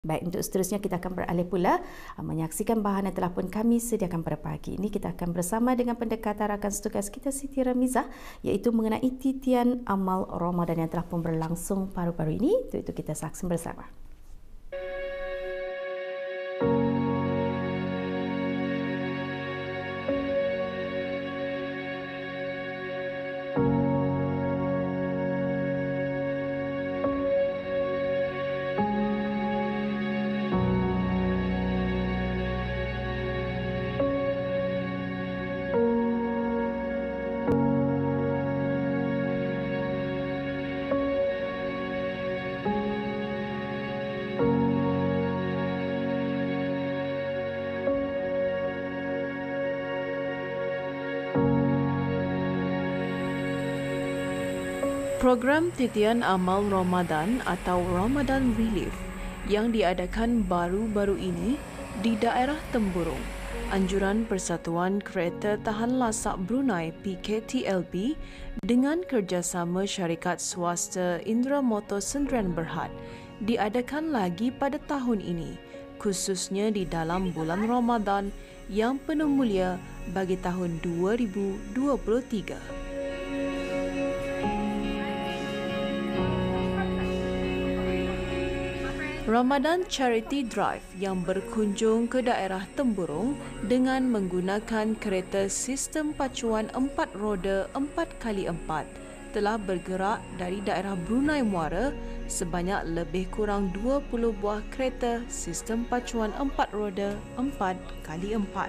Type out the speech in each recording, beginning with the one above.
Baik, untuk seterusnya kita akan beralih pula menyaksikan bahagian yang telah pun kami sediakan pada pagi ini. Kita akan bersama dengan pendekar rakan setugas kita Siti Ramizah, iaitu mengenai titian amal Ramadan yang telah pun berlangsung baru-baru ini. Untuk itu kita saksikan bersama. Program Titian Amal Ramadan atau Ramadan Relief yang diadakan baru-baru ini di daerah Temburong, Anjuran Persatuan Kereta Tahan Lasak Brunei PKTLB dengan kerjasama syarikat swasta Indra Motor Sendirian Berhad diadakan lagi pada tahun ini, khususnya di dalam bulan Ramadan yang penuh mulia bagi tahun 2023. Ramadan Charity Drive yang berkunjung ke daerah Temburong dengan menggunakan kereta sistem pacuan 4 roda 4x4 telah bergerak dari daerah Brunei Muara sebanyak lebih kurang 20 buah kereta sistem pacuan 4 roda 4x4.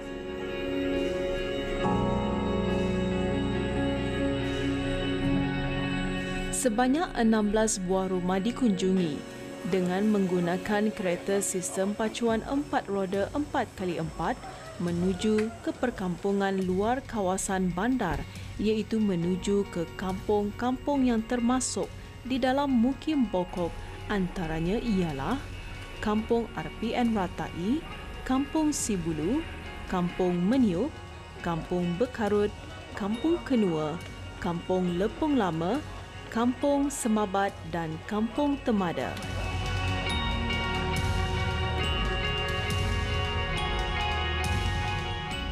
Sebanyak 16 buah rumah dikunjungi dengan menggunakan kereta sistem pacuan 4 roda 4x4 menuju ke perkampungan luar kawasan bandar, iaitu menuju ke kampung-kampung yang termasuk di dalam Mukim Bokok, antaranya ialah Kampung RPN Ratai, Kampung Sibulu, Kampung Meniuk, Kampung Bekarut, Kampung Kenua, Kampung Lepung Lama, Kampung Semabat dan Kampung Temada.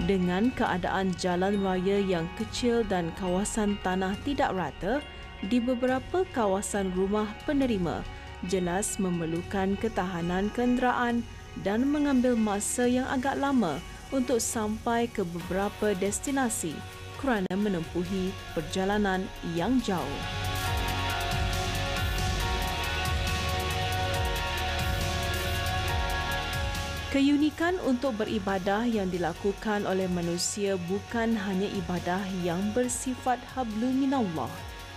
Dengan keadaan jalan raya yang kecil dan kawasan tanah tidak rata di beberapa kawasan rumah penerima, jelas memerlukan ketahanan kenderaan dan mengambil masa yang agak lama untuk sampai ke beberapa destinasi kerana menempuhi perjalanan yang jauh. Keunikan untuk beribadah yang dilakukan oleh manusia bukan hanya ibadah yang bersifat hablu minallah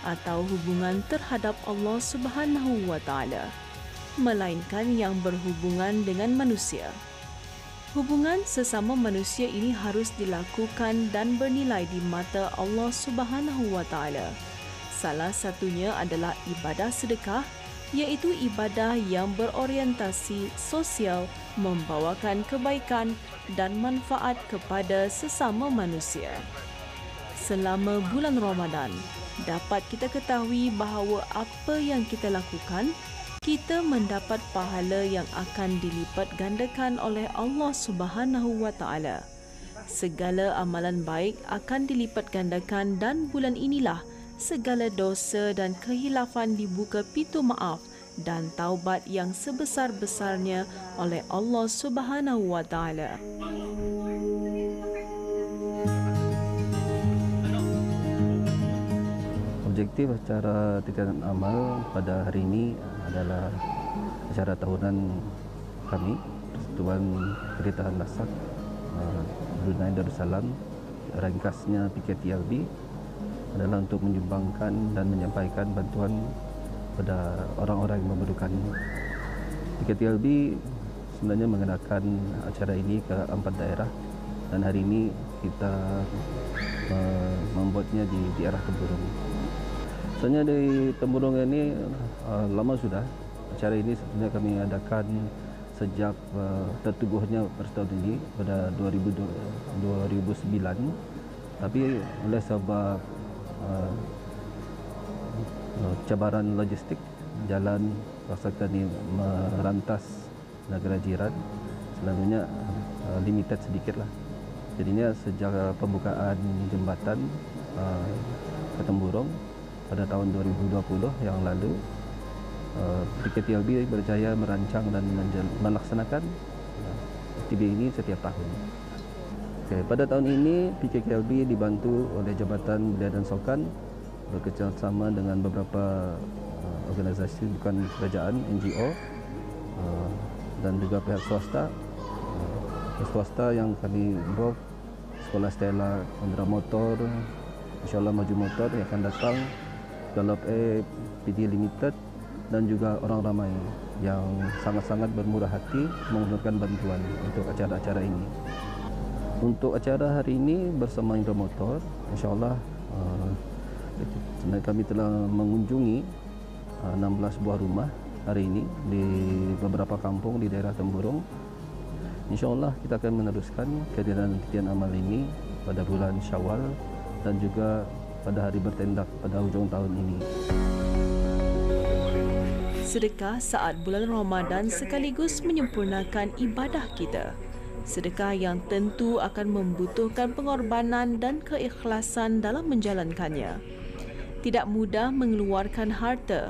atau hubungan terhadap Allah Subhanahu wa taala, melainkan yang berhubungan dengan manusia. Hubungan sesama manusia ini harus dilakukan dan bernilai di mata Allah Subhanahu wa taala. Salah satunya adalah ibadah sedekah, iaitu ibadah yang berorientasi sosial, membawakan kebaikan dan manfaat kepada sesama manusia. Selama bulan Ramadan, dapat kita ketahui bahawa apa yang kita lakukan, kita mendapat pahala yang akan dilipat gandakan oleh Allah Subhanahu wa taala. Segala amalan baik akan dilipat gandakan dan bulan inilah segala dosa dan kehilafan dibuka pintu maaf dan taubat yang sebesar-besarnya oleh Allah Subhanahu wa taala. Objektif acara titian amal pada hari ini adalah acara tahunan kami, Persatuan Kereta Tahan Lasak Brunei Darussalam, ringkasnya PKTLB, adalah untuk menyumbangkan dan menyampaikan bantuan pada orang-orang yang memerlukan. PKTLB sebenarnya mengadakan acara ini ke 4 daerah dan hari ini kita membuatnya di daerah Temburong. Sebenarnya di Temburong ini lama sudah. Acara ini sebenarnya kami adakan sejak tertubuhnya persatuan ini pada 2009, tapi oleh sebab cabaran logistik, jalan rasa kami merantas negara jiran selalunya limited sedikit lah. Jadinya sejak pembukaan jembatan ke Temburong pada tahun 2020 yang lalu, PKTLB berjaya merancang dan melaksanakan TB ini setiap tahun. Okay, pada tahun ini PKKLB dibantu oleh Jabatan Belia dan Sukan bekerjasama dengan beberapa organisasi bukan kerajaan, NGO, dan juga pihak swasta. Swasta yang kami involve, Sekolah Stella Ondra Motor, InsyaAllah Maju Motor yang akan datang, Galop PD Limited, dan juga orang ramai yang sangat-sangat bermurah hati mengulurkan bantuan untuk acara-acara ini. Untuk acara hari ini bersama Indra Motor, insyaAllah kami telah mengunjungi 16 buah rumah hari ini di beberapa kampung di daerah Temburong. InsyaAllah kita akan meneruskan kehadiran titian amal ini pada bulan Syawal dan juga pada hari bertendak pada hujung tahun ini. Sedekah saat bulan Ramadan sekaligus menyempurnakan ibadah kita. Sedekah yang tentu akan membutuhkan pengorbanan dan keikhlasan dalam menjalankannya. Tidak mudah mengeluarkan harta.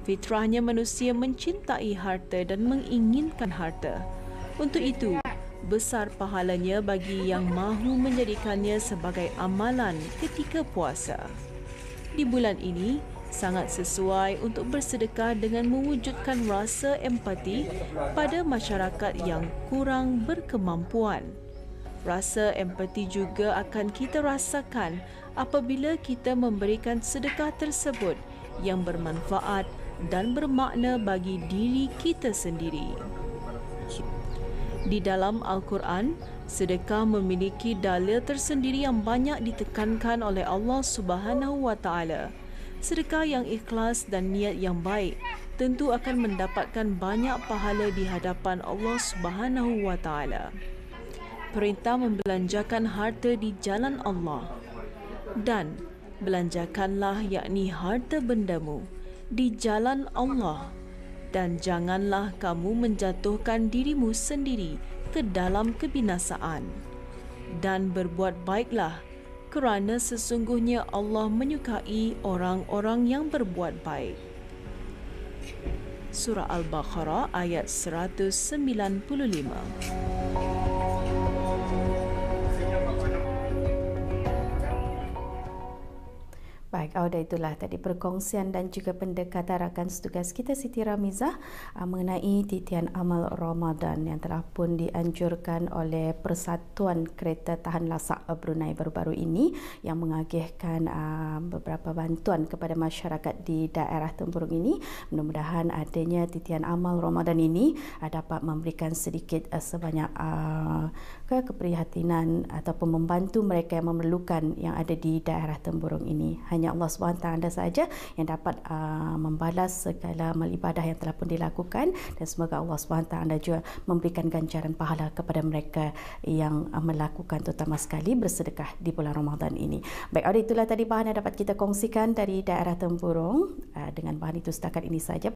Fitrahnya manusia mencintai harta dan menginginkan harta. Untuk itu, besar pahalanya bagi yang mahu menjadikannya sebagai amalan ketika puasa. Di bulan ini, sangat sesuai untuk bersedekah dengan mewujudkan rasa empati pada masyarakat yang kurang berkemampuan. Rasa empati juga akan kita rasakan apabila kita memberikan sedekah tersebut yang bermanfaat dan bermakna bagi diri kita sendiri. Di dalam Al-Quran, sedekah memiliki dalil tersendiri yang banyak ditekankan oleh Allah Subhanahu wa Ta'ala. Sedekah yang ikhlas dan niat yang baik tentu akan mendapatkan banyak pahala di hadapan Allah Subhanahu wa Ta'ala. Perintah membelanjakan harta di jalan Allah, dan belanjakanlah yakni harta bendamu di jalan Allah, dan janganlah kamu menjatuhkan dirimu sendiri ke dalam kebinasaan. Dan berbuat baiklah, kerana sesungguhnya Allah menyukai orang-orang yang berbuat baik. Surah Al-Baqarah ayat 195. Baik, itulah tadi perkongsian dan juga pendekatan rakan setugas kita Siti Ramizah mengenai titian amal Ramadan yang telah pun dianjurkan oleh Persatuan Kereta Tahan Lasak Brunei baru-baru ini yang mengagihkan beberapa bantuan kepada masyarakat di daerah Temburong ini. Mudah-mudahan adanya titian amal Ramadan ini dapat memberikan sedikit sebanyak keprihatinan ataupun membantu mereka yang memerlukan yang ada di daerah Temburong ini. Hanya Allah SWT sahaja yang dapat membalas segala amal ibadah yang telah pun dilakukan, dan semoga Allah SWT juga memberikan ganjaran pahala kepada mereka yang melakukan terutama sekali bersedekah di bulan Ramadan ini. Baik, itulah tadi bahan yang dapat kita kongsikan dari daerah Temburong. Dengan bahan itu setakat ini saja.